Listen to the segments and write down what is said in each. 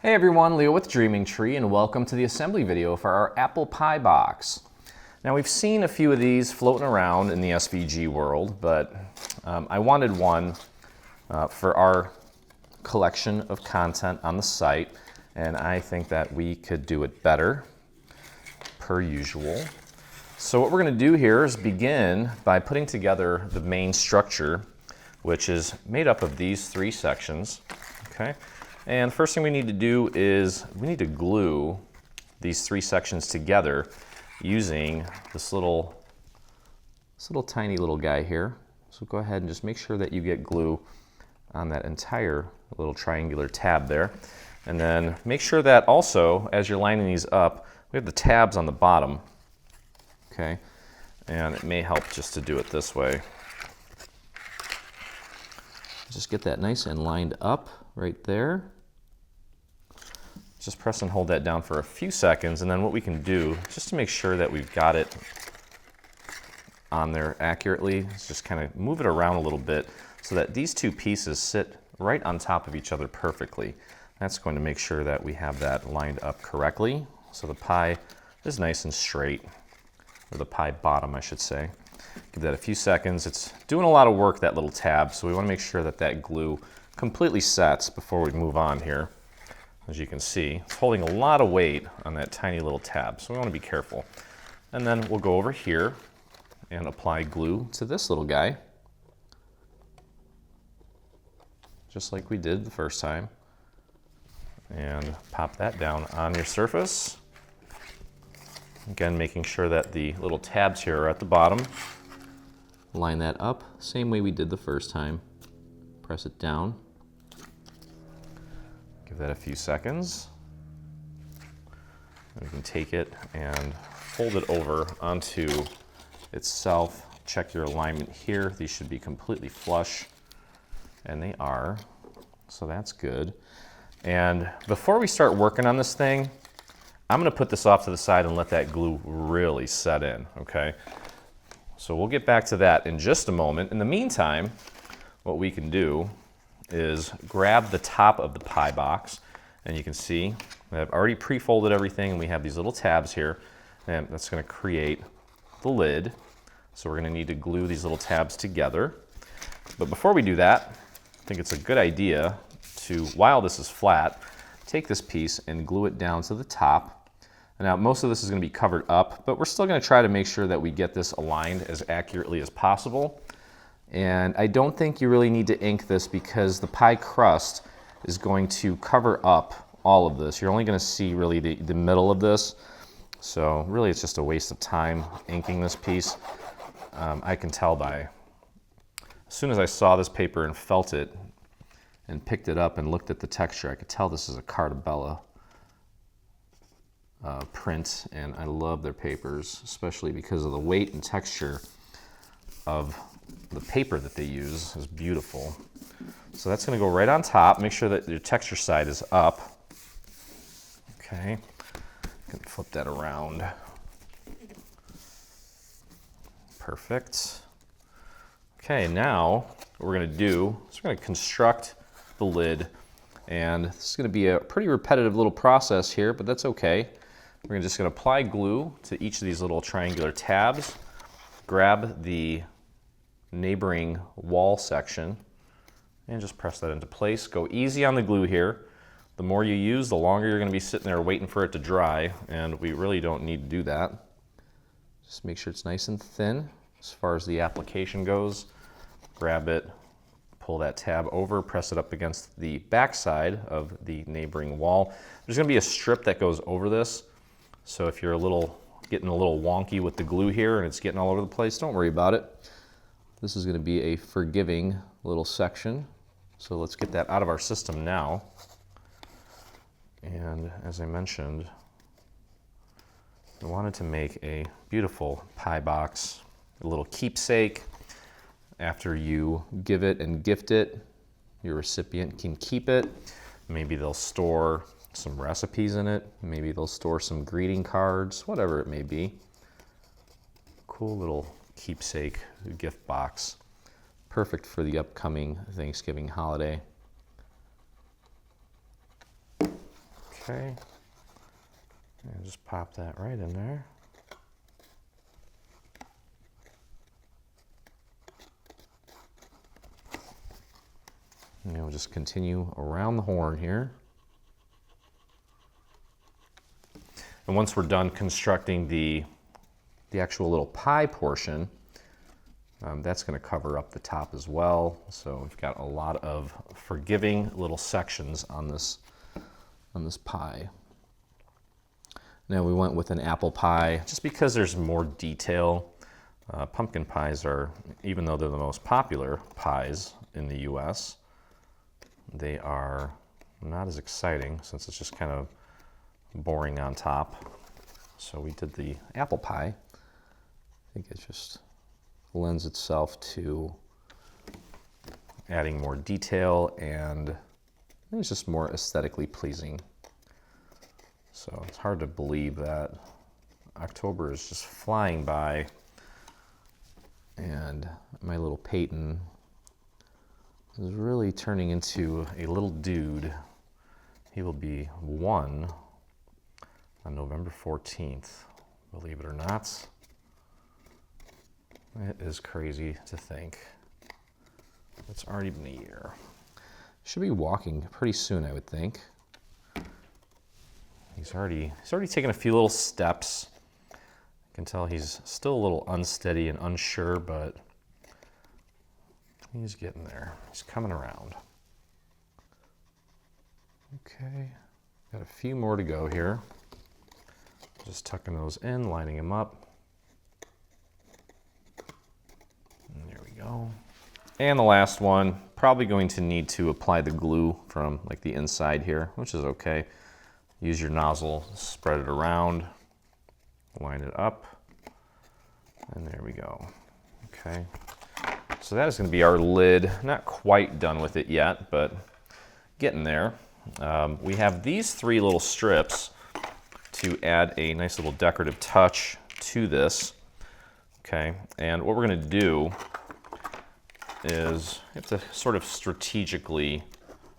Hey everyone, Leo with Dreaming Tree, and welcome to the assembly video for our apple pie box. Now we've seen a few of these floating around in the SVG world, but I wanted one for our collection of content on the site, and I think that we could do it better, per usual. So what we're going to do here is begin by putting together the main structure, which is made up of these three sections, okay? And first thing we need to do is we need to glue these three sections together using this little tiny little guy here. So go ahead and just make sure that you get glue on that entire little triangular tab there. And then make sure that also, as you're lining these up, we have the tabs on the bottom, okay? And it may help just to do it this way. Just get that nice and lined up right there. Just press and hold that down for a few seconds, and then what we can do, just to make sure that we've got it on there accurately, is just kind of move it around a little bit so that these two pieces sit right on top of each other perfectly. That's going to make sure that we have that lined up correctly, so the pie is nice and straight, or the pie bottom, I should say. Give that a few seconds. It's doing a lot of work, that little tab, so we want to make sure that that glue completely sets before we move on here. As you can see, it's holding a lot of weight on that tiny little tab, so we want to be careful. And then we'll go over here and apply glue to this little guy, just like we did the first time. And pop that down on your surface. Again, making sure that the little tabs here are at the bottom. Line that up, same way we did the first time. Press it down. Give that a few seconds. And we can take it and fold it over onto itself. Check your alignment here. These should be completely flush, and they are, so that's good. And before we start working on this thing, I'm going to put this off to the side and let that glue really set in, okay? So we'll get back to that in just a moment. In the meantime, what we can do is grab the top of the pie box, and you can see I've already pre-folded everything, and we have these little tabs here, and that's going to create the lid. So we're going to need to glue these little tabs together. But before we do that, I think it's a good idea to, while this is flat, take this piece and glue it down to the top. And now most of this is going to be covered up, but we're still going to try to make sure that we get this aligned as accurately as possible. And I don't think you really need to ink this because the pie crust is going to cover up all of this. You're only going to see really the middle of this. So really it's just a waste of time inking this piece. I can tell by, as soon as I saw this paper and felt it and picked it up and looked at the texture, I could tell this is a Cartabella print, and I love their papers, especially because of the weight and texture of the paper that they use is beautiful. So that's going to go right on top. Make sure that your texture side is up. Okay, can flip that around. Perfect. Okay, now what we're going to do is we're going to construct the lid, and this is going to be a pretty repetitive little process here, but that's okay. We're just going to apply glue to each of these little triangular tabs, grab the neighboring wall section, and just press that into place. Go easy on the glue here. The more you use, the longer you're going to be sitting there waiting for it to dry, and we really don't need to do that. Just make sure it's nice and thin as far as the application goes. Grab it, pull that tab over, press it up against the back side of the neighboring wall. There's going to be a strip that goes over this, so if you're getting a little wonky with the glue here and it's getting all over the place, don't worry about it. This is going to be a forgiving little section. So let's get that out of our system now. And as I mentioned, I wanted to make a beautiful pie box, a little keepsake. After you give it and gift it, your recipient can keep it. Maybe they'll store some recipes in it. Maybe they'll store some greeting cards, whatever it may be. Cool little keepsake gift box. Perfect for the upcoming Thanksgiving holiday. Okay. And just pop that right in there. And we'll just continue around the horn here. And once we're done constructing the actual little pie portion, that's going to cover up the top as well. So we've got a lot of forgiving little sections on this pie. Now we went with an apple pie just because there's more detail. Pumpkin pies are, even though they're the most popular pies in the US, they are not as exciting since it's just kind of boring on top. So we did the apple pie. I think it just lends itself to adding more detail, and it's just more aesthetically pleasing. So it's hard to believe that October is just flying by, and my little Peyton is really turning into a little dude. He will be 1 on November 14th, believe it or not. It is crazy to think. It's already been a year. Should be walking pretty soon, I would think. He's already taken a few little steps. I can tell he's still a little unsteady and unsure, but he's getting there. He's coming around. Okay, got a few more to go here. Just tucking those in, lining them up. And there we go. And the last one, probably going to need to apply the glue from like the inside here, which is okay. Use your nozzle, spread it around, line it up, and there we go. Okay. So that is going to be our lid. Not quite done with it yet, but getting there. We have these 3 little strips to add a nice little decorative touch to this. Okay, and what we're going to do is you have to sort of strategically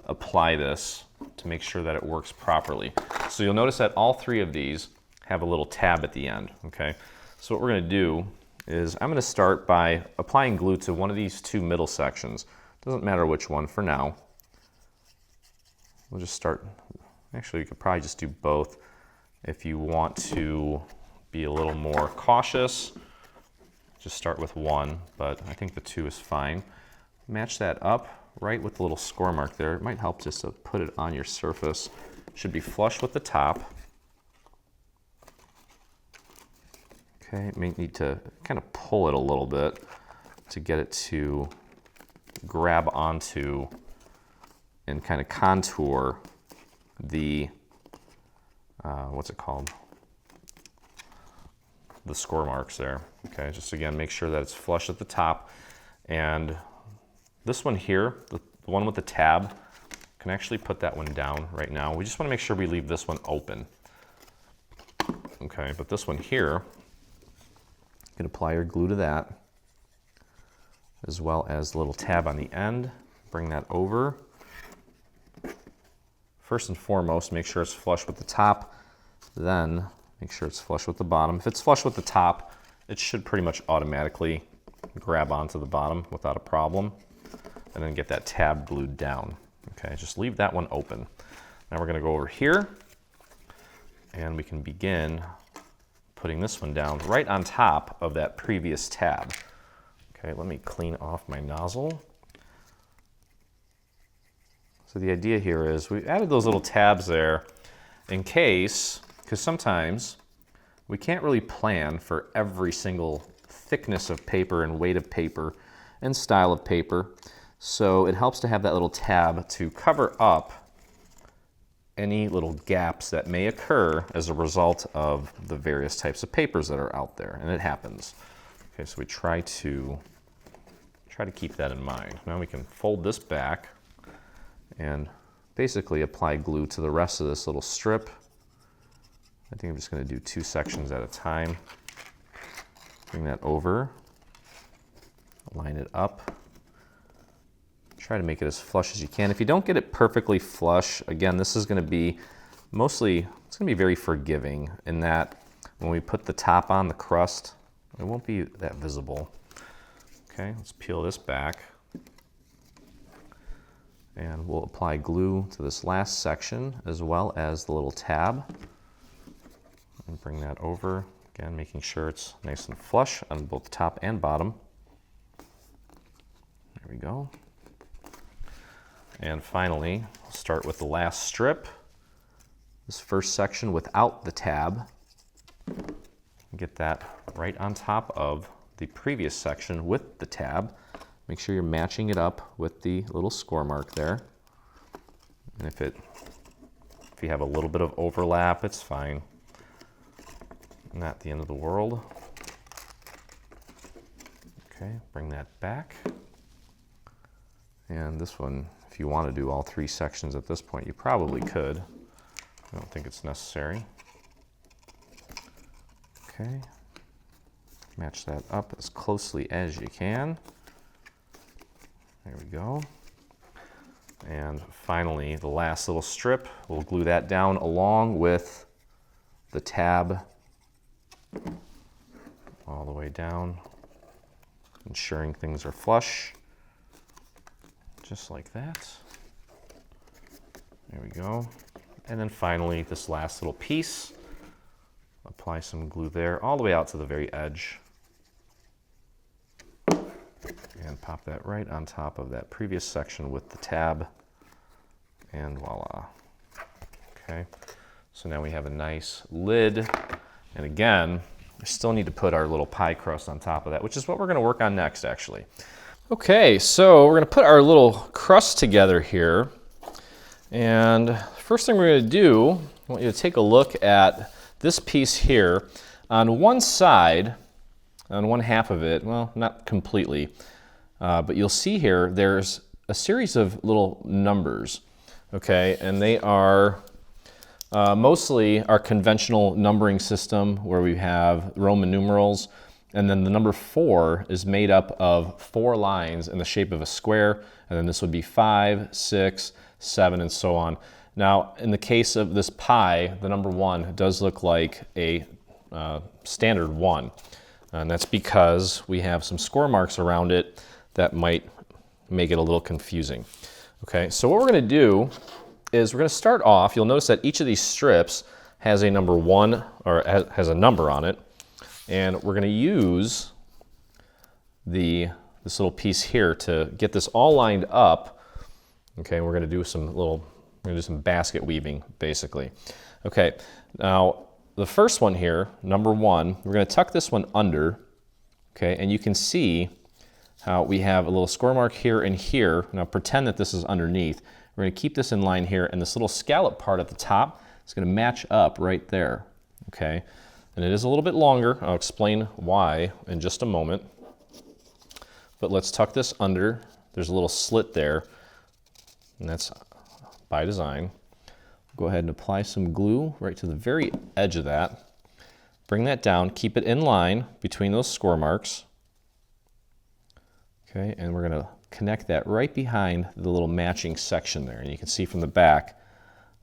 apply this to make sure that it works properly. So you'll notice that all 3 of these have a little tab at the end. Okay, so what we're going to do is I'm going to start by applying glue to one of these 2 middle sections. Doesn't matter which one for now. We'll just start, actually you could probably just do both if you want to be a little more cautious. Just start with 1, but I think the 2 is fine. Match that up right with the little score mark there. It might help just to put it on your surface. Should be flush with the top. Okay, may need to kind of pull it a little bit to get it to grab onto and kind of contour the, what's it called? The score marks there. Okay, just again, make sure that it's flush at the top. And this one here, the one with the tab, can actually put that one down right now. We just want to make sure we leave this one open. Okay, but this one here, you can apply your glue to that, as well as the little tab on the end. Bring that over. First and foremost, make sure it's flush with the top, then make sure it's flush with the bottom. If it's flush with the top, it should pretty much automatically grab onto the bottom without a problem, and then get that tab glued down. Okay, just leave that one open. Now we're going to go over here, and we can begin putting this one down right on top of that previous tab. Okay, let me clean off my nozzle. So the idea here is we added those little tabs there in case, because sometimes we can't really plan for every single thickness of paper and weight of paper and style of paper. So it helps to have that little tab to cover up any little gaps that may occur as a result of the various types of papers that are out there, and it happens. Okay, so we try to keep that in mind. Now we can fold this back and basically apply glue to the rest of this little strip. I think I'm just going to do 2 sections at a time. Bring that over, line it up. Try to make it as flush as you can. If you don't get it perfectly flush, again, this is going to be Mostly, it's gonna be very forgiving in that when we put the top on the crust, it won't be that visible. Okay, let's peel this back. And we'll apply glue to this last section as well as the little tab. And bring that over, again, making sure it's nice and flush on both top and bottom. There we go. And finally, we'll start with the last strip. This first section without the tab. Get that right on top of the previous section with the tab. Make sure you're matching it up with the little score mark there. And if you have a little bit of overlap, it's fine. Not the end of the world. Okay, bring that back. And this one, if you want to do all 3 sections at this point, you probably could. I don't think it's necessary. Okay, match that up as closely as you can. There we go. And finally, the last little strip, we'll glue that down along with the tab all the way down, ensuring things are flush, just like that. There we go. And then finally, this last little piece, apply some glue there all the way out to the very edge. And pop that right on top of that previous section with the tab, and voila. Okay, so now we have a nice lid, and again, we still need to put our little pie crust on top of that, which is what we're gonna work on next, actually. Okay, so we're gonna put our little crust together here, and first thing we're gonna do, I want you to take a look at this piece here. On one side, on one half of it, well, not completely, but you'll see here, there's a series of little numbers, okay? And they are mostly our conventional numbering system where we have Roman numerals, and then the number 4 is made up of 4 lines in the shape of a square, and then this would be 5, 6, 7, and so on. Now, in the case of this pie, the number 1 does look like a standard 1. And that's because we have some score marks around it that might make it a little confusing. Okay, so what we're gonna do is we're gonna start off, you'll notice that each of these strips has a number 1, or has a number on it, and we're gonna use this little piece here to get this all lined up. Okay, we're gonna do some basket weaving, basically. Okay, now, the first one here, number 1, we're going to tuck this one under, okay, and you can see how we have a little score mark here and here. Now pretend that this is underneath. We're going to keep this in line here, and this little scallop part at the top is going to match up right there, okay? And it is a little bit longer. I'll explain why in just a moment. But let's tuck this under. There's a little slit there, and that's by design. Go ahead and apply some glue right to the very edge of that. Bring that down, keep it in line between those score marks. Okay, and we're gonna connect that right behind the little matching section there. And you can see from the back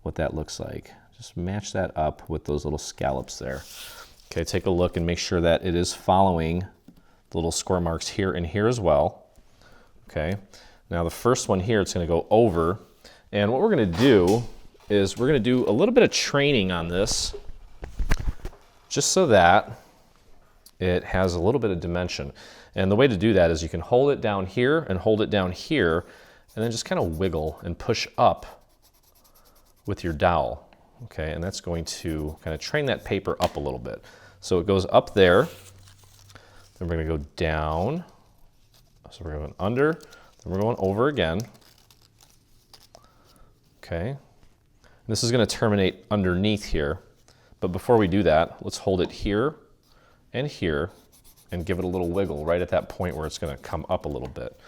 what that looks like. Just match that up with those little scallops there. Okay, take a look and make sure that it is following the little score marks here and here as well. Okay, now the first one here, it's gonna go over. And what we're gonna do is we're going to do a little bit of training on this just so that it has a little bit of dimension. And the way to do that is you can hold it down here and hold it down here, and then just kind of wiggle and push up with your dowel. Okay, and that's going to kind of train that paper up a little bit. So it goes up there, then we're going to go down, so we're going under, then we're going over again. Okay. This is going to terminate underneath here, but before we do that, let's hold it here and give it a little wiggle right at that point where it's going to come up a little bit.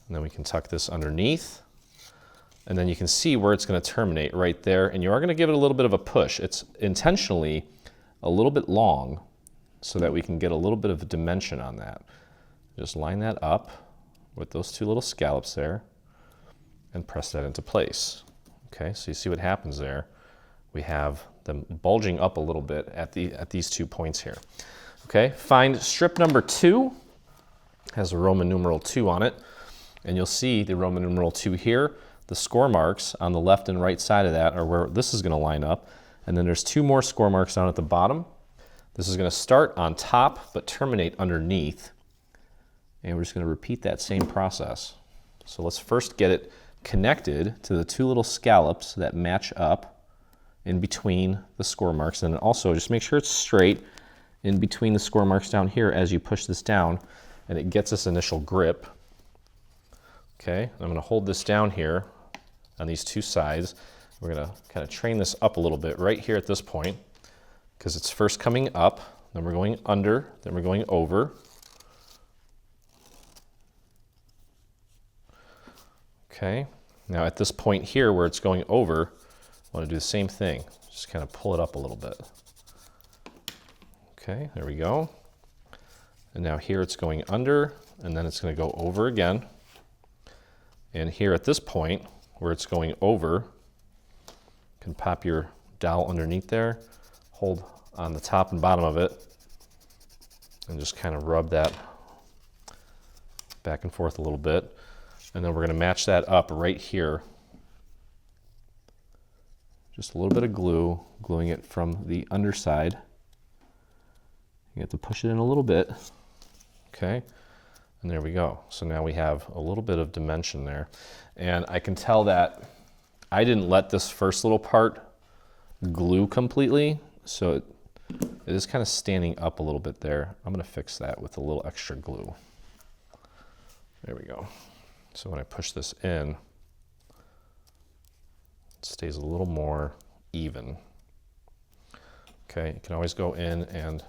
And then we can tuck this underneath, and then you can see where it's going to terminate right there, and you are going to give it a little bit of a push. It's intentionally a little bit long so that we can get a little bit of a dimension on that. Just line that up with those 2 little scallops there and press that into place. Okay, so you see what happens there. we have them bulging up a little bit at these 2 points here. Okay, find strip number 2, has a Roman numeral 2 on it, and you'll see the Roman numeral 2 here. The score marks on the left and right side of that are where this is going to line up, and then there's 2 more score marks down at the bottom. This is going to start on top but terminate underneath, and we're just going to repeat that same process. So let's first get it connected to the 2 little scallops that match up in between the score marks, and then also just make sure it's straight in between the score marks down here as you push this down, and it gets this initial grip. Okay, I'm going to hold this down here on these 2 sides. We're going to kind of train this up a little bit right here at this point, because it's first coming up, then we're going under, then we're going over. Okay, now at this point here where it's going over, I want to do the same thing. Just kind of pull it up a little bit. Okay, there we go. And now here it's going under, and then it's going to go over again. And here at this point where it's going over, you can pop your dowel underneath there, hold on the top and bottom of it, and just kind of rub that back and forth a little bit. And then we're going to match that up right here. Just a little bit of glue, gluing it from the underside. You have to push it in a little bit. Okay, and there we go. So now we have a little bit of dimension there. And I can tell that I didn't let this first little part glue completely, so it is kind of standing up a little bit there. I'm going to fix that with a little extra glue. There we go. So when I push this in, it stays a little more even. Okay, you can always go in and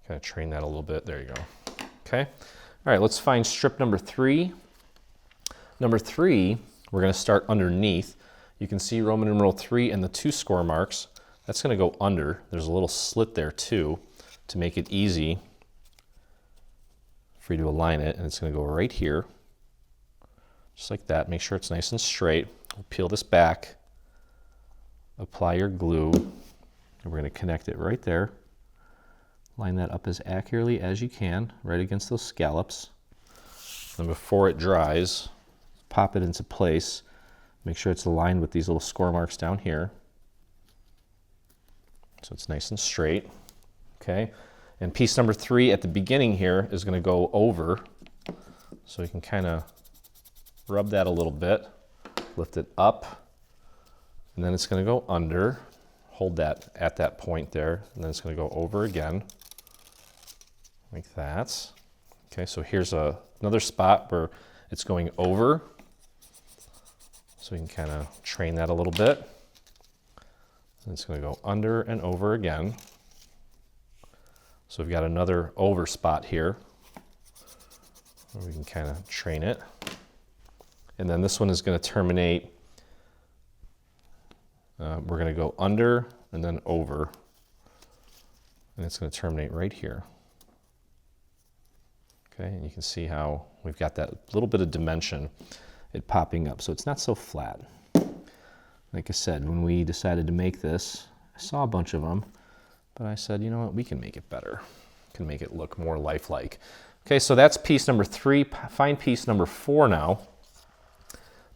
kind of train that a little bit. There you go. Okay. All right, let's find strip number 3. Number 3, we're going to start underneath. You can see Roman numeral 3 and the 2 score marks. That's going to go under. There's a little slit there too to make it easy for you to align it, and it's going to go right here, just like that. Make sure it's nice and straight. We'll peel this back, apply your glue, and we're going to connect it right there. Line that up as accurately as you can, right against those scallops. Then before it dries, pop it into place. Make sure it's aligned with these little score marks down here, so it's nice and straight. Okay, and piece number 3 at the beginning here is going to go over, so you can kind of rub that a little bit, lift it up, and then it's going to go under. Hold that at that point there, and then it's going to go over again, like that. Okay, so here's another spot where it's going over, so we can kind of train that a little bit. And it's going to go under and over again. So we've got another over spot here where we can kind of train it. And then this one is going to terminate. We're going to go under and then over, and it's going to terminate right here. Okay, and you can see how we've got that little bit of dimension, it popping up, so it's not so flat. Like I said, when we decided to make this, I saw a bunch of them, but I said, you know what, we can make it better. We can make it look more lifelike. Okay, so that's piece number 3. Find piece number 4 now.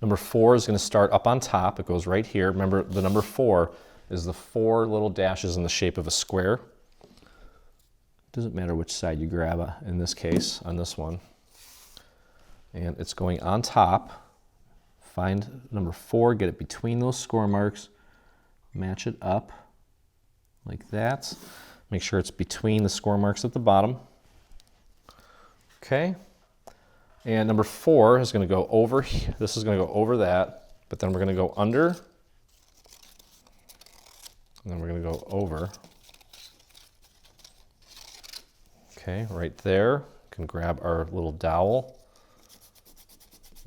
Number 4 is going to start up on top. It goes right here. Remember, the number 4 is the 4 little dashes in the shape of a square. Doesn't matter which side you grab in this case, on this one. And it's going on top. Find number 4, get it between those score marks, match it up like that. Make sure it's between the score marks at the bottom. Okay. And number 4 is going to go over here. This is going to go over that, but then we're going to go under, and then we're going to go over. Okay, right there. You can grab our little dowel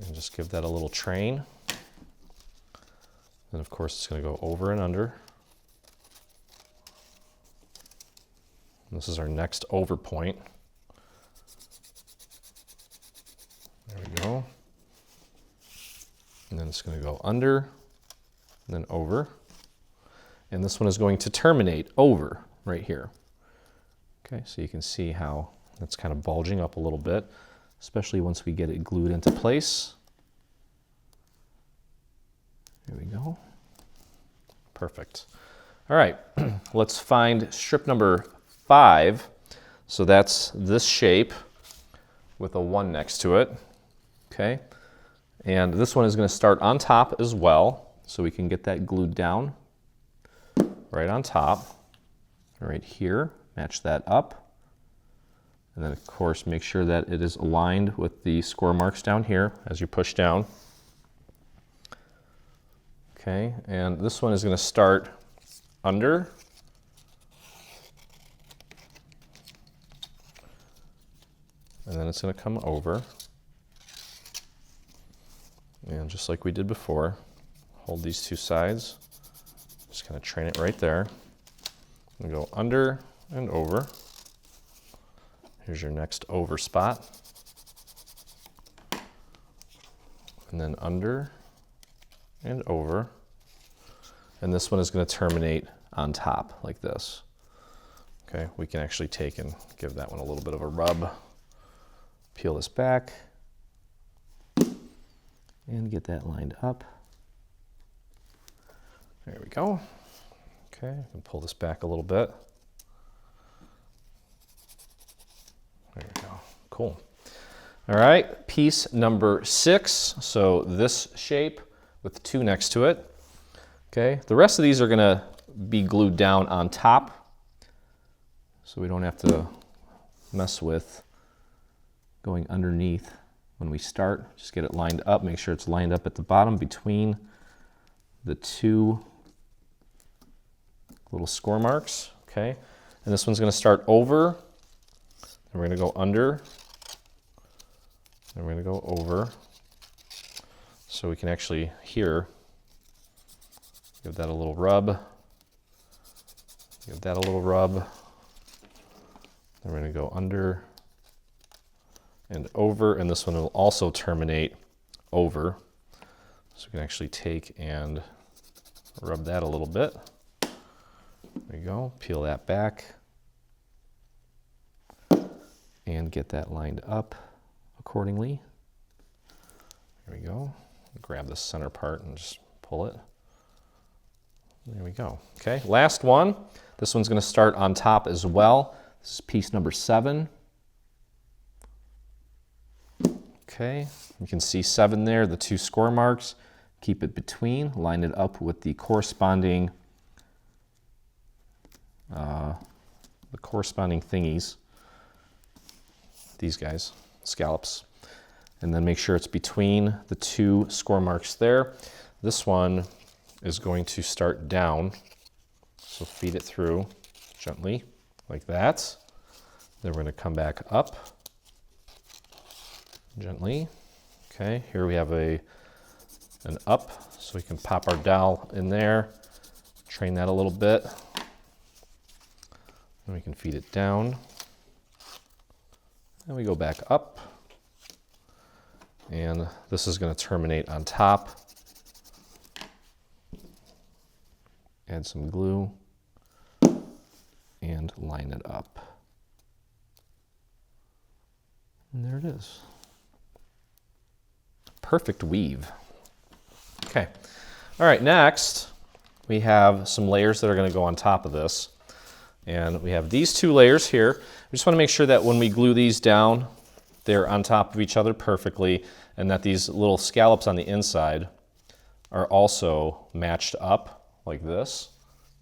and just give that a little train. And of course it's going to go over and under. And this is our next over point. There we go. And then it's going to go under and then over. And this one is going to terminate over right here. Okay, so you can see how that's kind of bulging up a little bit, especially once we get it glued into place. There we go. Perfect. All right, let's find strip number 5. So that's this shape with a 1 next to it. Okay, and this one is going to start on top as well, so we can get that glued down right on top, right here. Match that up. And then, of course, make sure that it is aligned with the score marks down here as you push down. Okay, and this one is going to start under. And then it's going to come over. And just like we did before, hold these two sides. Just kind of train it right there. And go under and over. Here's your next over spot. And then under and over. And this one is going to terminate on top like this. Okay, we can actually take and give that one a little bit of a rub. Peel this back and get that lined up. There we go. Okay, I can pull this back a little bit. There we go. Cool. All right, piece number 6. So this shape with 2 next to it. Okay, the rest of these are going to be glued down on top, so we don't have to mess with going underneath when we start. Just get it lined up. Make sure it's lined up at the bottom between the 2 little score marks. Okay, and this one's going to start over. Then we're going to go under. Then we're going to go over. So we can actually here give that a little rub. Give that a little rub. Then we're going to go under and over, and this one will also terminate over. So we can actually take and rub that a little bit. There you go. Peel that back and get that lined up accordingly. There we go. Grab the center part and just pull it. There we go. Okay, last one. This one's going to start on top as well. This is piece number 7. Okay, you can see 7 there, the 2 score marks. Keep it between, line it up with the corresponding thingies. These guys, scallops. And then make sure it's between the 2 score marks there. This one is going to start down, so feed it through gently like that. Then we're going to come back up gently. Okay, here we have an up, so we can pop our dowel in there, train that a little bit. Then we can feed it down. And we go back up. And this is going to terminate on top. Add some glue and line it up. And there it is. Perfect weave. Okay. All right, next we have some layers that are going to go on top of this. And we have these 2 layers here. We just want to make sure that when we glue these down, they're on top of each other perfectly, and that these little scallops on the inside are also matched up like this.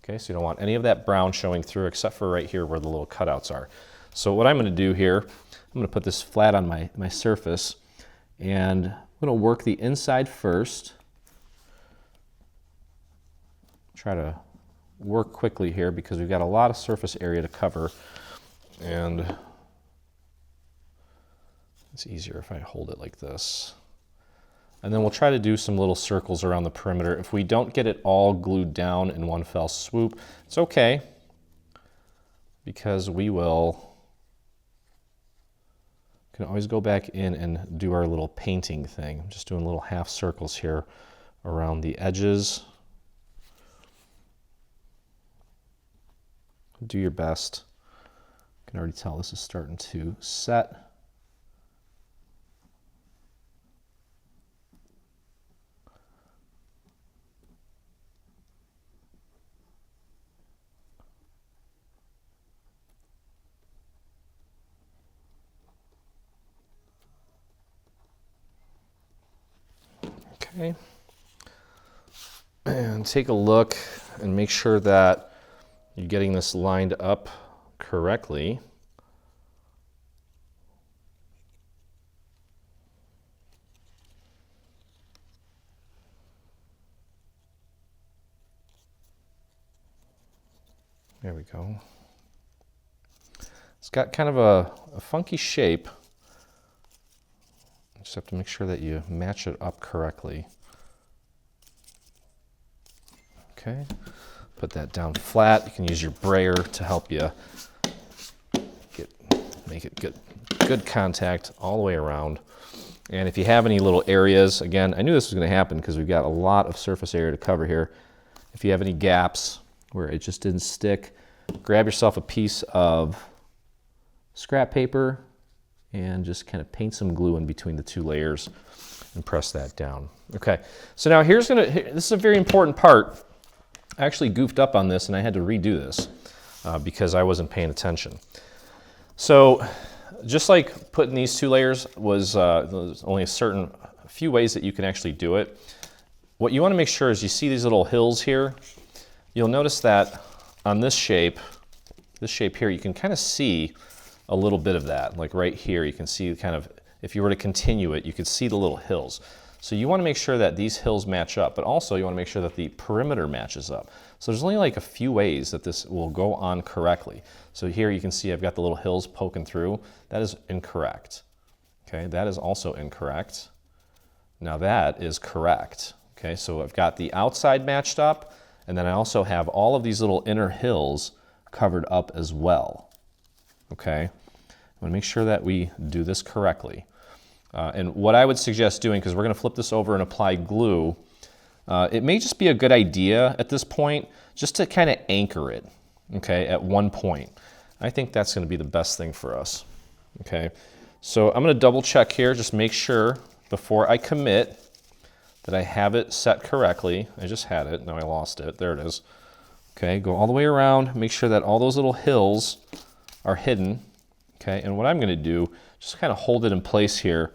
Okay, so you don't want any of that brown showing through except for right here where the little cutouts are. So what I'm going to do here, I'm going to put this flat on my surface, and I'm going to work the inside first. Try to work quickly here because we've got a lot of surface area to cover, and it's easier if I hold it like this. And then we'll try to do some little circles around the perimeter. If we don't get it all glued down in one fell swoop, it's okay, because we can always go back in and do our little painting thing. I'm just doing little half circles here around the edges. do your best. You can already tell this is starting to set. Okay, and take a look and make sure that you're getting this lined up correctly. There we go. It's got kind of a funky shape. Just have to make sure that you match it up correctly. Okay, put that down flat. You can use your brayer to help you make it good contact all the way around. And if you have any little areas, again, I knew this was going to happen because we've got a lot of surface area to cover here. If you have any gaps where it just didn't stick, grab yourself a piece of scrap paper and just kind of paint some glue in between the two layers and press that down. Okay, so now this is a very important part. I actually goofed up on this and I had to redo this because I wasn't paying attention. So just like putting these two layers was there's only a few ways that you can actually do it. What you want to make sure is you see these little hills here. You'll notice that on this shape here, you can kind of see a little bit of that. Like right here, you can see kind of, if you were to continue it, you could see the little hills. So you want to make sure that these hills match up, but also you want to make sure that the perimeter matches up. So there's only like a few ways that this will go on correctly. So here you can see I've got the little hills poking through. That is incorrect. Okay, that is also incorrect. Now that is correct. Okay, so I've got the outside matched up, and then I also have all of these little inner hills covered up as well. Okay, I want to make sure that we do this correctly. And what I would suggest doing, because we're going to flip this over and apply glue, it may just be a good idea at this point just to kind of anchor it, okay, at one point. I think that's going to be the best thing for us. Okay, so I'm going to double check here, just make sure before I commit that I have it set correctly. I just had it, now I lost it, there it is. Okay, go all the way around, make sure that all those little hills are hidden. Okay, and what I'm going to do, just kind of hold it in place here,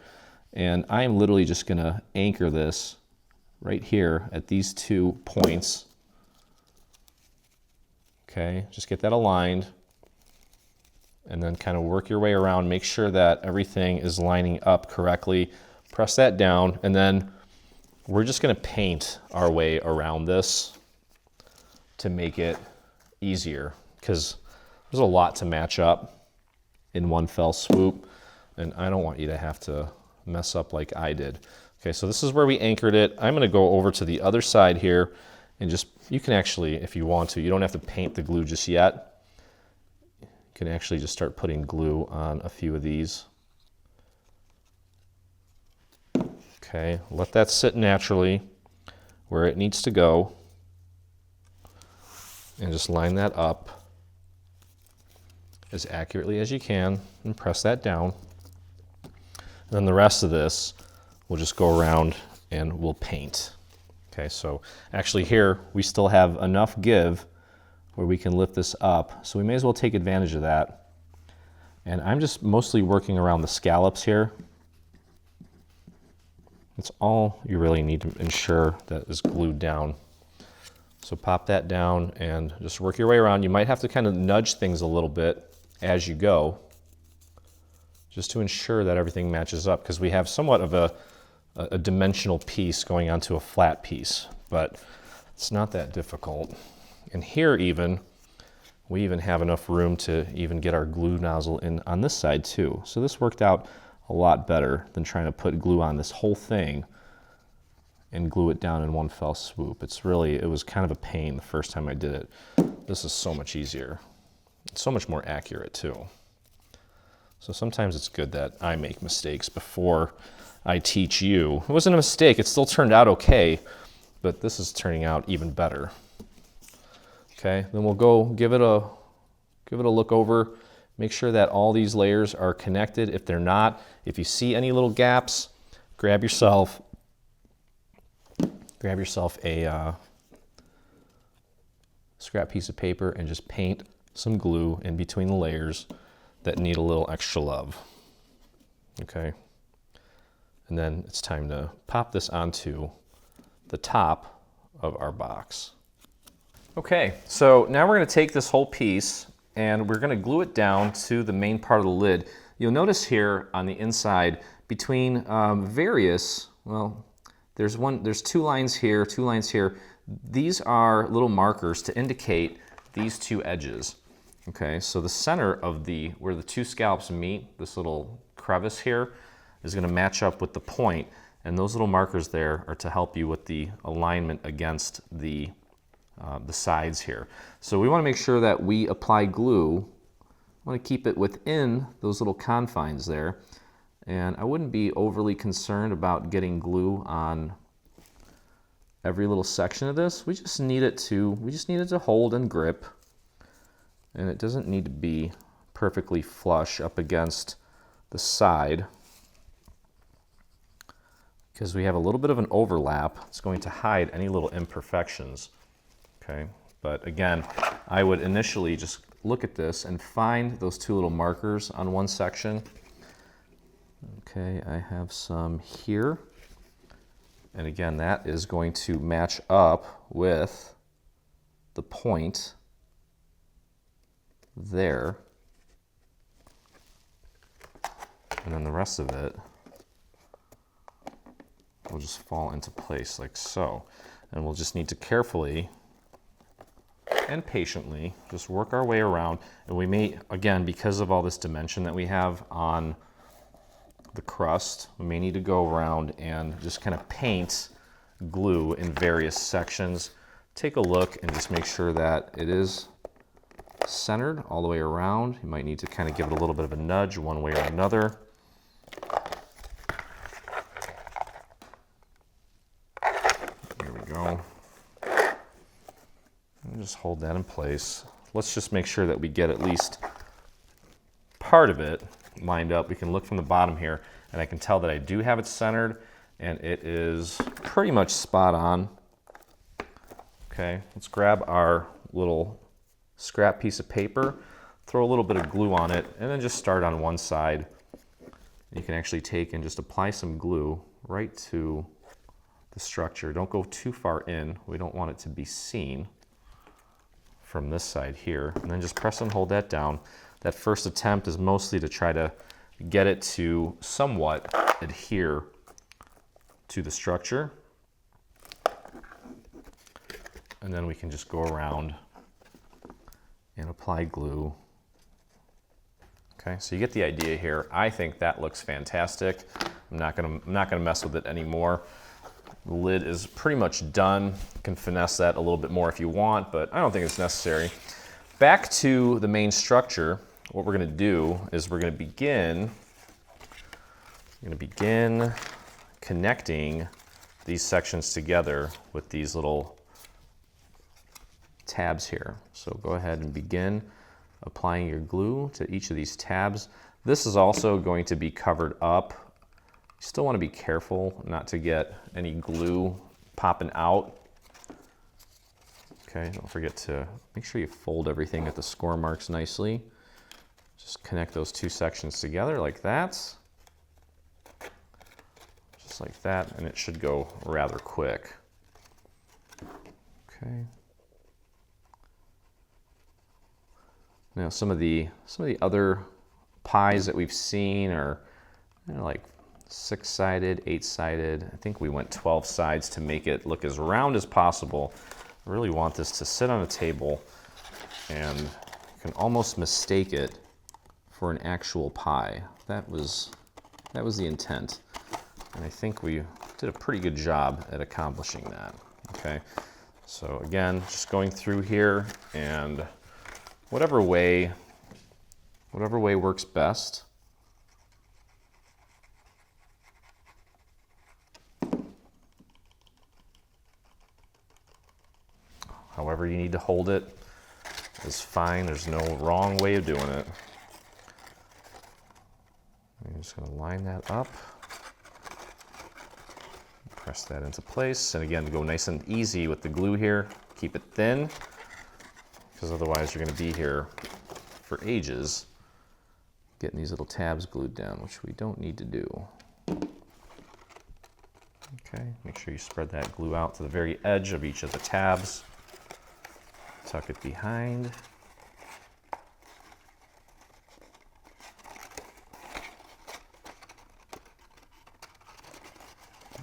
and I'm literally just going to anchor this right here at these 2 points. Okay, just get that aligned, and then kind of work your way around, make sure that everything is lining up correctly. Press that down, and then we're just going to paint our way around this to make it easier, because there's a lot to match up in one fell swoop, and I don't want you to have to mess up like I did. Okay, so this is where we anchored it. I'm going to go over to the other side here, and just, you can actually, if you want to, you don't have to paint the glue just yet. You can actually just start putting glue on a few of these. Okay, let that sit naturally where it needs to go, and just line that up as accurately as you can and press that down. And then the rest of this we'll just go around and we'll paint. Okay, so actually here we still have enough give where we can lift this up, so we may as well take advantage of that. And I'm just mostly working around the scallops here. That's all you really need to ensure that is glued down. So pop that down and just work your way around. You might have to kind of nudge things a little bit as you go, just to ensure that everything matches up, because we have somewhat of a dimensional piece going onto a flat piece, but it's not that difficult. And here we even have enough room to even get our glue nozzle in on this side too. So this worked out a lot better than trying to put glue on this whole thing and glue it down in one fell swoop. It was kind of a pain the first time I did it. This is so much easier. It's so much more accurate too. So sometimes it's good that I make mistakes before I teach you. It wasn't a mistake, it still turned out okay, but this is turning out even better. Okay, then we'll go give it a Give it a look over. Make sure that all these layers are connected. If they're not, if you see any little gaps, grab yourself a scrap piece of paper and just paint some glue in between the layers that need a little extra love. Okay. And then it's time to pop this onto the top of our box. Okay, so now we're going to take this whole piece and we're going to glue it down to the main part of the lid. You'll notice here on the inside between there's two lines here, two lines here. These are little markers to indicate these two edges. Okay, so the center of where the two scallops meet, this little crevice here, is going to match up with the point, and those little markers there are to help you with the alignment against the sides here. So we want to make sure that we apply glue. I want to keep it within those little confines there, and I wouldn't be overly concerned about getting glue on every little section of this. We just need it to hold and grip, and it doesn't need to be perfectly flush up against the side, because we have a little bit of an overlap. It's going to hide any little imperfections. Okay, but again, I would initially just look at this and find those two little markers on one section. Okay, I have some here. And again, that is going to match up with the point there. And then the rest of it will just fall into place like so. And we'll just need to carefully and patiently just work our way around. And we may, again, because of all this dimension that we have on the crust, we may need to go around and just kind of paint glue in various sections. Take a look and just make sure that it is centered all the way around. You might need to kind of give it a little bit of a nudge one way or another. There we go. And just hold that in place. Let's just make sure that we get at least part of it lined up. We can look from the bottom here and I can tell that I do have it centered and it is pretty much spot on. Okay, let's grab our little scrap piece of paper, throw a little bit of glue on it, and then just start on one side. You can actually take and just apply some glue right to the structure. Don't go too far in. We don't want it to be seen from this side here. And then just press and hold that down. That first attempt is mostly to try to get it to somewhat adhere to the structure. And then we can just go around and apply glue. Okay, so you get the idea here. I think that looks fantastic. I'm not gonna mess with it anymore. The lid is pretty much done. You can finesse that a little bit more if you want, but I don't think it's necessary. Back to the main structure, what we're gonna do is we're gonna begin connecting these sections together with these little tabs here. So go ahead and begin applying your glue to each of these tabs. This is also going to be covered up. You still want to be careful not to get any glue popping out. Okay, don't forget to make sure you fold everything at the score marks nicely. Just connect those two sections together like that. Just like that, and it should go rather quick. Okay. Now some of the other pies that we've seen are like 6-sided, 8-sided. I think we went 12 sides to make it look as round as possible. I really want this to sit on a table and you can almost mistake it for an actual pie. That was the intent. And I think we did a pretty good job at accomplishing that. Okay, so again, just going through here and whatever way works best. However you need to hold it. is fine. There's no wrong way of doing it. I'm just going to line that up. Press that into place. And again, go nice and easy with the glue here. Keep it thin, because otherwise you're going to be here for ages getting these little tabs glued down, which we don't need to do. Okay, make sure you spread that glue out to the very edge of each of the tabs. Tuck it behind.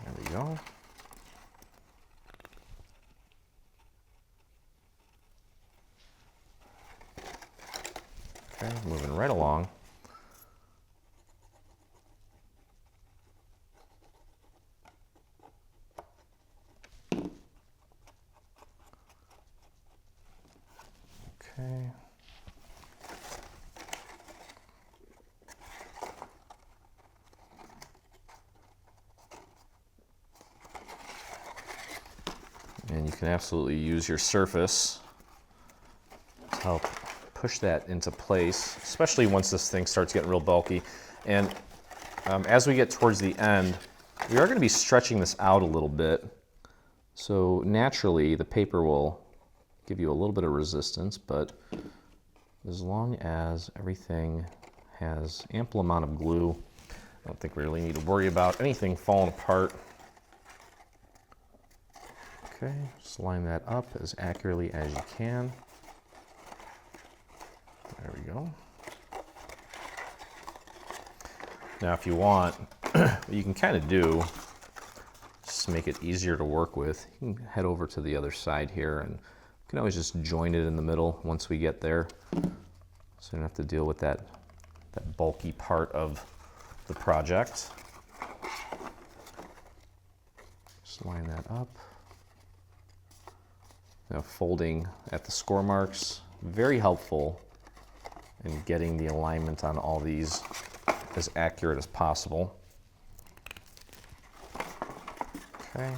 There we go. Okay, moving right along. Okay. And you can absolutely use your surface to help push that into place, especially once this thing starts getting real bulky. And as we get towards the end, we are going to be stretching this out a little bit. So naturally, the paper will give you a little bit of resistance, but as long as everything has ample amount of glue, I don't think we really need to worry about anything falling apart. Okay, just line that up as accurately as you can. There we go. Now if you want, what you can kind of do, just to make it easier to work with, you can head over to the other side here, and you can always just join it in the middle once we get there. So you don't have to deal with that bulky part of the project. Just line that up. Now folding at the score marks, very helpful in getting the alignment on all these as accurate as possible. Okay.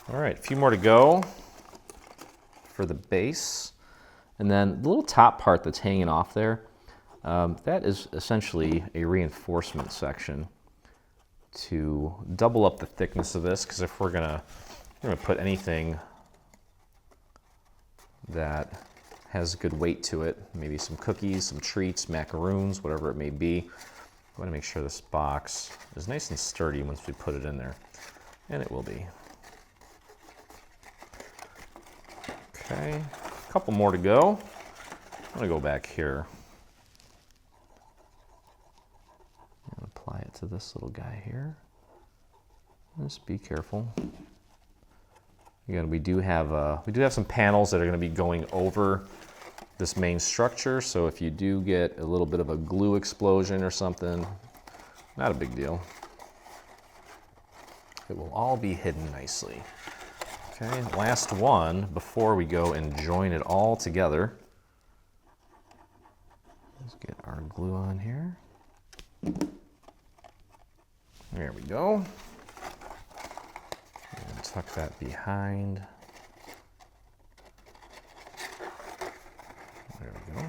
All right, a few more to go for the base. And then the little top part that's hanging off there, that is essentially a reinforcement section to double up the thickness of this, because if we're gonna put anything that has good weight to it, maybe some cookies, some treats, macaroons, whatever it may be, I want to make sure this box is nice and sturdy once we put it in there, and it will be. Okay, a couple more to go. I'm going to go back here and apply it to this little guy here. Just be careful. Again, we do have some panels that are going to be going over this main structure, so if you do get a little bit of a glue explosion or something, not a big deal. It will all be hidden nicely. Okay, last one before we go and join it all together. Let's get our glue on here. There we go. And tuck that behind. There we go.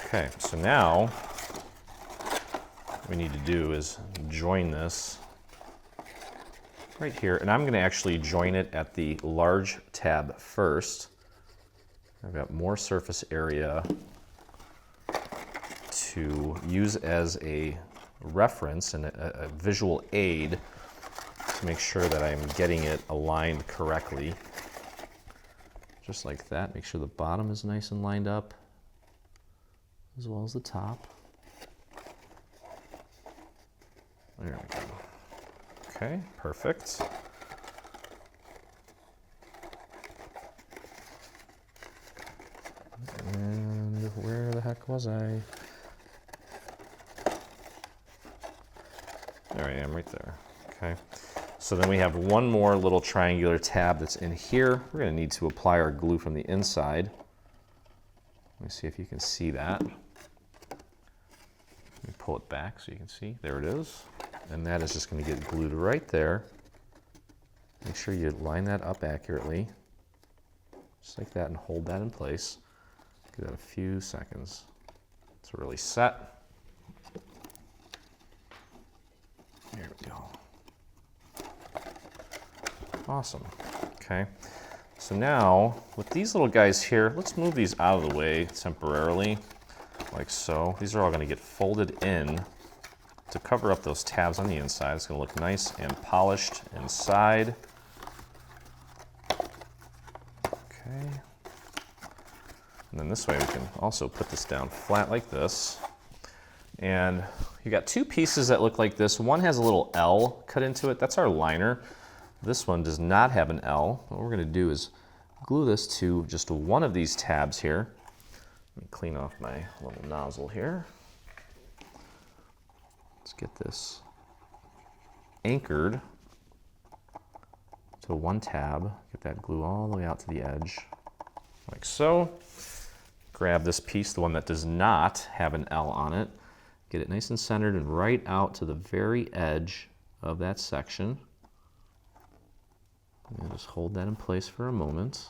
Okay, so now what we need to do is join this right here, and I'm going to actually join it at the large tab first. I've got more surface area to use as a reference and a visual aid to make sure that I'm getting it aligned correctly. Just like that. Make sure the bottom is nice and lined up, as well as the top. There we go. Okay, perfect. heck was I? There I am, right there. Okay. So then we have one more little triangular tab that's in here. We're going to need to apply our glue from the inside. Let me see if you can see that. Let me pull it back so you can see. There it is. And that is just going to get glued right there. Make sure you line that up accurately. Just like that, and hold that in place. Give that a few seconds to really set. There we go. Awesome. Okay. So now, with these little guys here, let's move these out of the way temporarily, like so. These are all going to get folded in to cover up those tabs on the inside. It's going to look nice and polished inside. Okay. And then this way we can also put this down flat like this. And you got two pieces that look like this. One has a little L cut into it. That's our liner. This one does not have an L. What we're going to do is glue this to just one of these tabs here. Let me clean off my little nozzle here. Let's get this anchored to one tab. Get that glue all the way out to the edge, like so. Grab this piece, the one that does not have an L on it. Get it nice and centered and right out to the very edge of that section. And just hold that in place for a moment.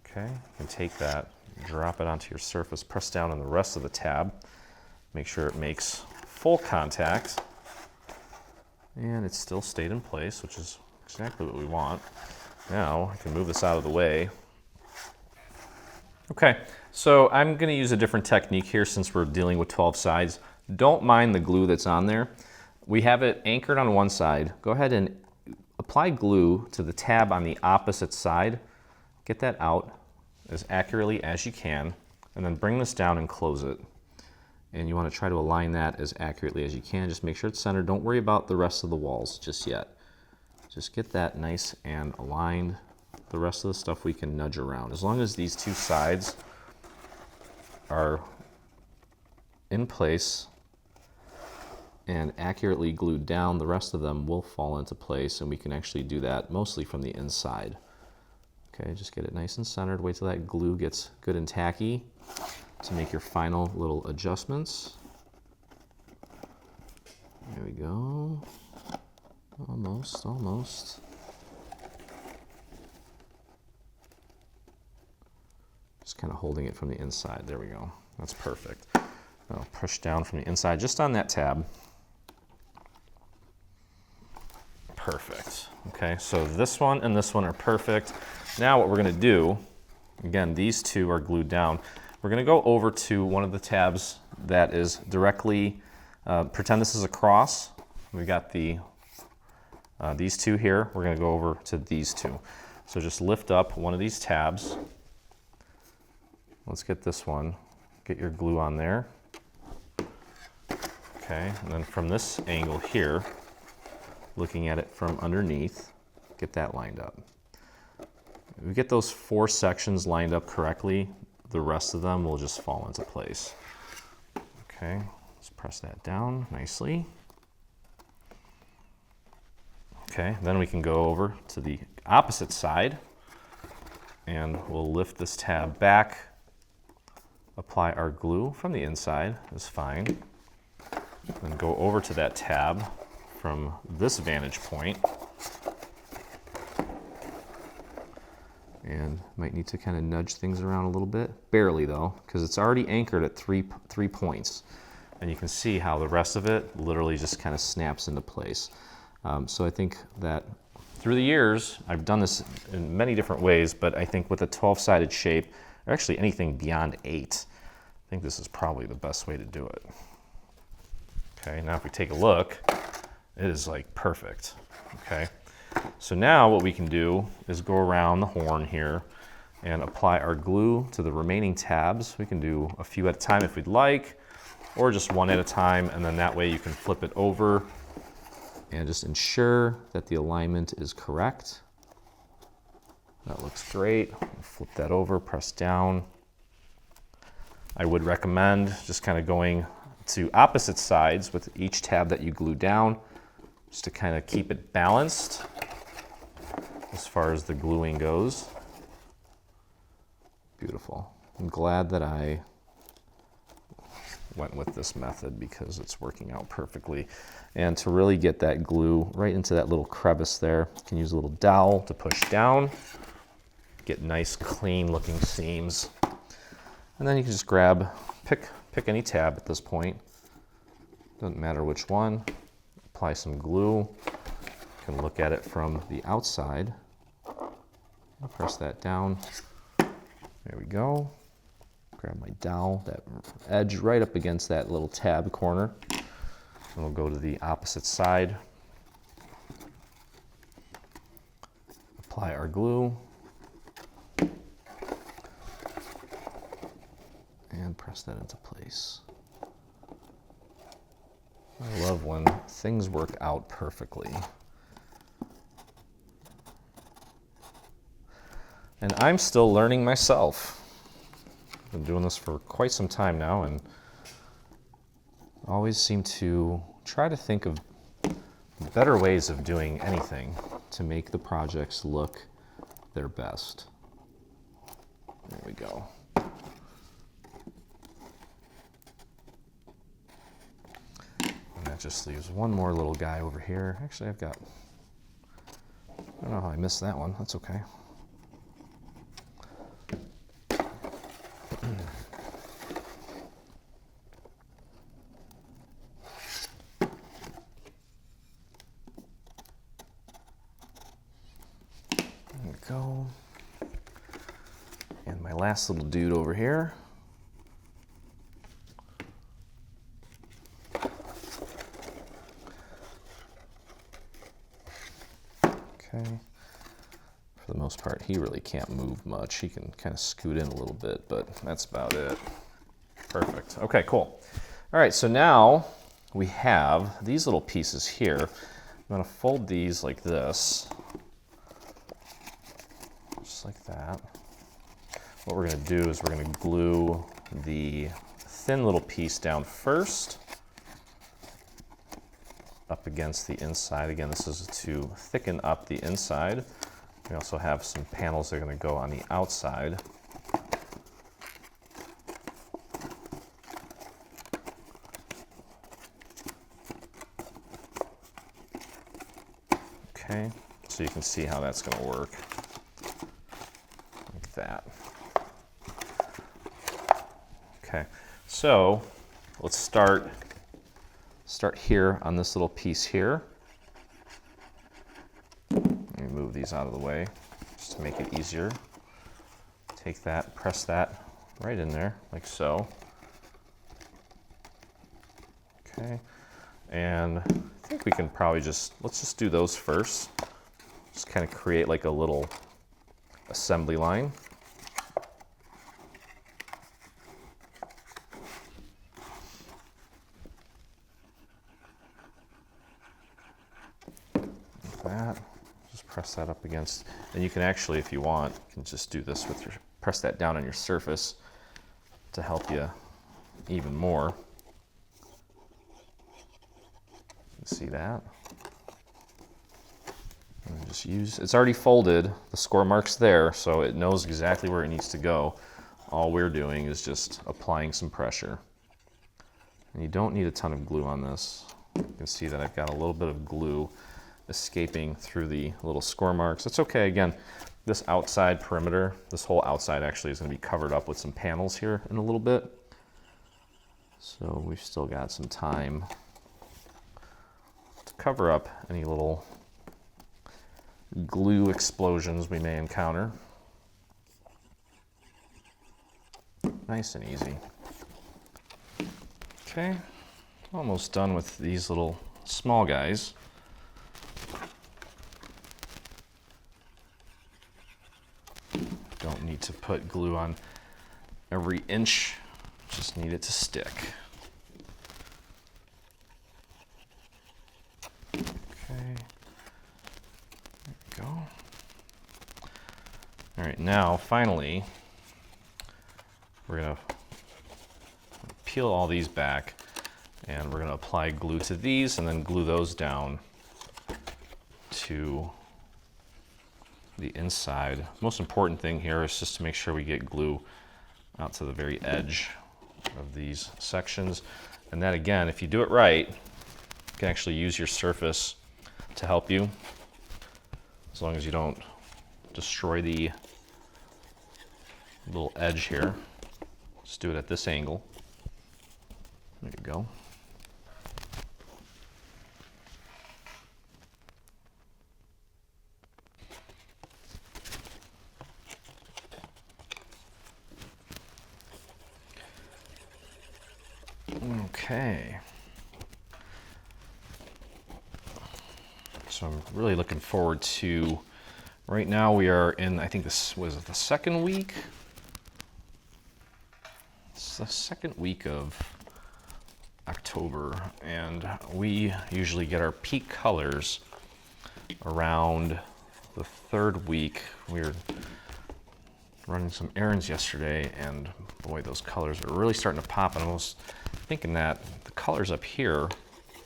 Okay, you can take that, drop it onto your surface, press down on the rest of the tab. Make sure it makes full contact. And it's still stayed in place, which is exactly what we want. Now, I can move this out of the way. Okay, so I'm going to use a different technique here since we're dealing with 12 sides. Don't mind the glue that's on there. We have it anchored on one side. Go ahead and apply glue to the tab on the opposite side. Get that out as accurately as you can, and then bring this down and close it. And you want to try to align that as accurately as you can. Just make sure it's centered. Don't worry about the rest of the walls just yet. Just get that nice and aligned. The rest of the stuff we can nudge around. As long as these two sides are in place and accurately glued down, the rest of them will fall into place, and we can actually do that mostly from the inside. Okay, just get it nice and centered. Wait till that glue gets good and tacky to make your final little adjustments. There we go. Almost, almost. Just kind of holding it from the inside. There we go. That's perfect. Now push down from the inside just on that tab. Perfect. Okay, so this one and this one are perfect. Now what we're going to do, again, these two are glued down. We're going to go over to one of the tabs that is directly, pretend this is a cross. We got these two here. We're going to go over to these two. So just lift up one of these tabs. Let's get this one. Get your glue on there. Okay, and then from this angle here, looking at it from underneath, get that lined up. If we get those four sections lined up correctly, the rest of them will just fall into place. Okay, let's press that down nicely. Okay, then we can go over to the opposite side, and we'll lift this tab back, apply our glue from the inside is fine, then go over to that tab from this vantage point, and might need to kind of nudge things around a little bit, barely though, because it's already anchored at three points, and you can see how the rest of it literally just kind of snaps into place. So I think that through the years, I've done this in many different ways, but I think with a 12-sided shape, or actually anything beyond 8, I think this is probably the best way to do it. Okay, now if we take a look, it is like perfect. Okay, so now what we can do is go around the horn here and apply our glue to the remaining tabs. We can do a few at a time if we'd like, or just one at a time, and then that way you can flip it over and just ensure that the alignment is correct. That looks great. Flip that over, press down. I would recommend just kind of going to opposite sides with each tab that you glue down, just to kind of keep it balanced as far as the gluing goes. Beautiful. I'm glad that I went with this method because it's working out perfectly. And to really get that glue right into that little crevice there, you can use a little dowel to push down, get nice clean looking seams. And then you can just pick any tab at this point. Doesn't matter which one. Apply some glue. You can look at it from the outside. Press that down. There we go. Grab my dowel, that edge right up against that little tab corner. And we'll go to the opposite side. Apply our glue. And press that into place. I love when things work out perfectly. And I'm still learning myself. I've been doing this for quite some time now and always seem to try to think of better ways of doing anything to make the projects look their best. There we go. And that just leaves one more little guy over here. Actually, I don't know how I missed that one. That's okay. Go. And my last little dude over here. Okay. For the most part, he really can't move much. He can kind of scoot in a little bit, but that's about it. Perfect. Okay, cool. All right, so now we have these little pieces here. I'm going to fold these like this. Just like that. What we're going to do is we're going to glue the thin little piece down first, up against the inside. Again, this is to thicken up the inside. We also have some panels that are going to go on the outside. Okay, so you can see how that's going to work. That. Okay, so let's start here on this little piece here. Let me move these out of the way just to make it easier. Take that, press that right in there like so. Okay, and I think we can probably let's just do those first. Just kind of create like a little assembly line. That, just press that up against, and you can actually, if you want, you can just do this with press that down on your surface to help you even more. You can see that. And just it's already folded, the score mark's there, so it knows exactly where it needs to go. All we're doing is just applying some pressure. And you don't need a ton of glue on this. You can see that I've got a little bit of glue escaping through the little score marks. It's okay. Again, this outside perimeter, this whole outside actually is going to be covered up with some panels here in a little bit. So we've still got some time to cover up any little glue explosions we may encounter. Nice and easy. Okay, almost done with these little small guys. Don't need to put glue on every inch, just need it to stick. Okay, there we go. All right, now finally, we're gonna peel all these back, and we're gonna apply glue to these and then glue those down to the inside. Most important thing here is just to make sure we get glue out to the very edge of these sections. And that, again, if you do it right, you can actually use your surface to help you, as long as you don't destroy the little edge here. Just do it at this angle. There you go. Okay. So I'm really looking forward to, right now we are in, I think this was the second week. It's the second week of October, and we usually get our peak colors around the third week. We were running some errands yesterday, and boy, those colors are really starting to pop. And I was thinking that the colors up here,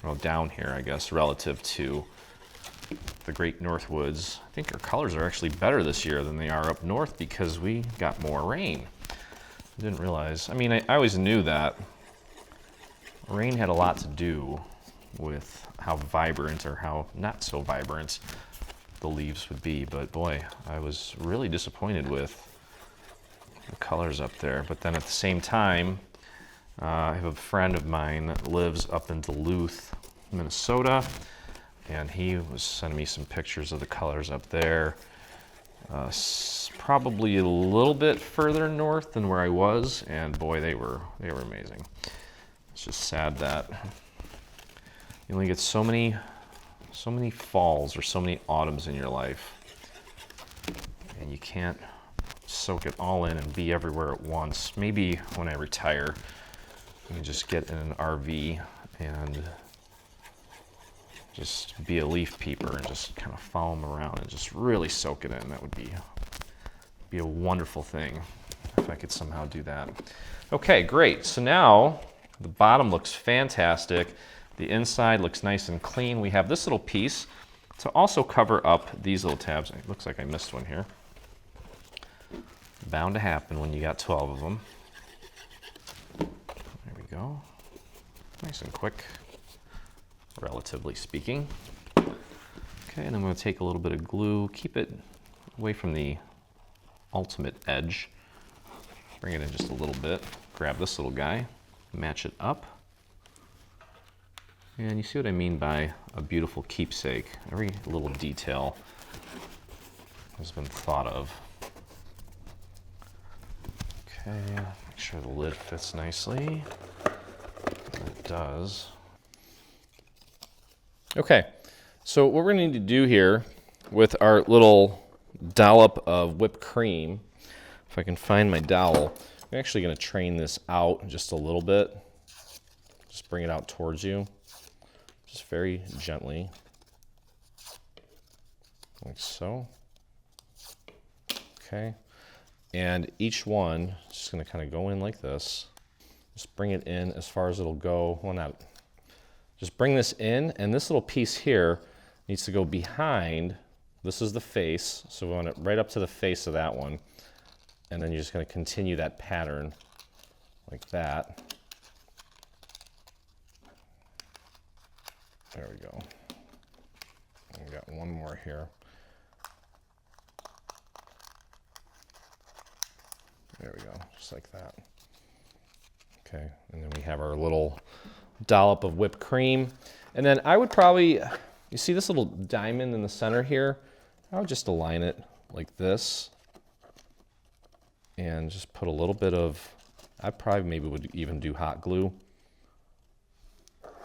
well, down here, I guess, relative to the Great North Woods, I think our colors are actually better this year than they are up north because we got more rain. I didn't realize. I mean, I always knew that rain had a lot to do with how vibrant or how not so vibrant the leaves would be, but boy, I was really disappointed with the colors up there. But then at the same time, I have a friend of mine that lives up in Duluth, Minnesota, and he was sending me some pictures of the colors up there. Probably a little bit further north than where I was, and boy, they were amazing. It's just sad that you only get so many falls or so many autumns in your life, and you can't soak it all in and be everywhere at once. Maybe when I retire, I can just get in an RV and just be a leaf peeper and just kind of follow them around and just really soak it in. That would be a wonderful thing if I could somehow do that. Okay, great. So now the bottom looks fantastic. The inside looks nice and clean. We have this little piece to also cover up these little tabs. It looks like I missed one here. Bound to happen when you got 12 of them. There we go. Nice and quick, relatively speaking. Okay, and I'm going to take a little bit of glue, keep it away from the ultimate edge. Bring it in just a little bit. Grab this little guy, match it up. And you see what I mean by a beautiful keepsake. Every little detail has been thought of. Okay, make sure the lid fits nicely. It does. Okay, so what we're going to need to do here with our little dollop of whipped cream, if I can find my dowel, I'm actually going to train this out just a little bit. Just bring it out towards you, just very gently, like so. Okay, and each one is just going to kind of go in like this. Just bring it in as far as it'll go. Well, not. Just bring this in, and this little piece here needs to go behind. This is the face, so we want it right up to the face of that one. And then you're just going to continue that pattern like that. There we go. We got one more here. There we go, just like that. Okay, and then we have our little dollop of whipped cream. And then I would probably, you see this little diamond in the center here? I would just align it like this and just put a little bit of, I probably maybe would even do hot glue.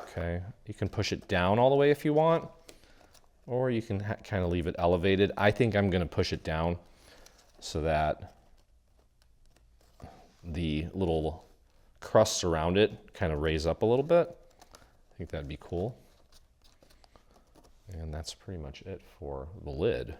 Okay, you can push it down all the way if you want, or you can kind of leave it elevated. I think I'm gonna push it down so that the little crusts around it kind of raise up a little bit. I think that'd be cool. And that's pretty much it for the lid.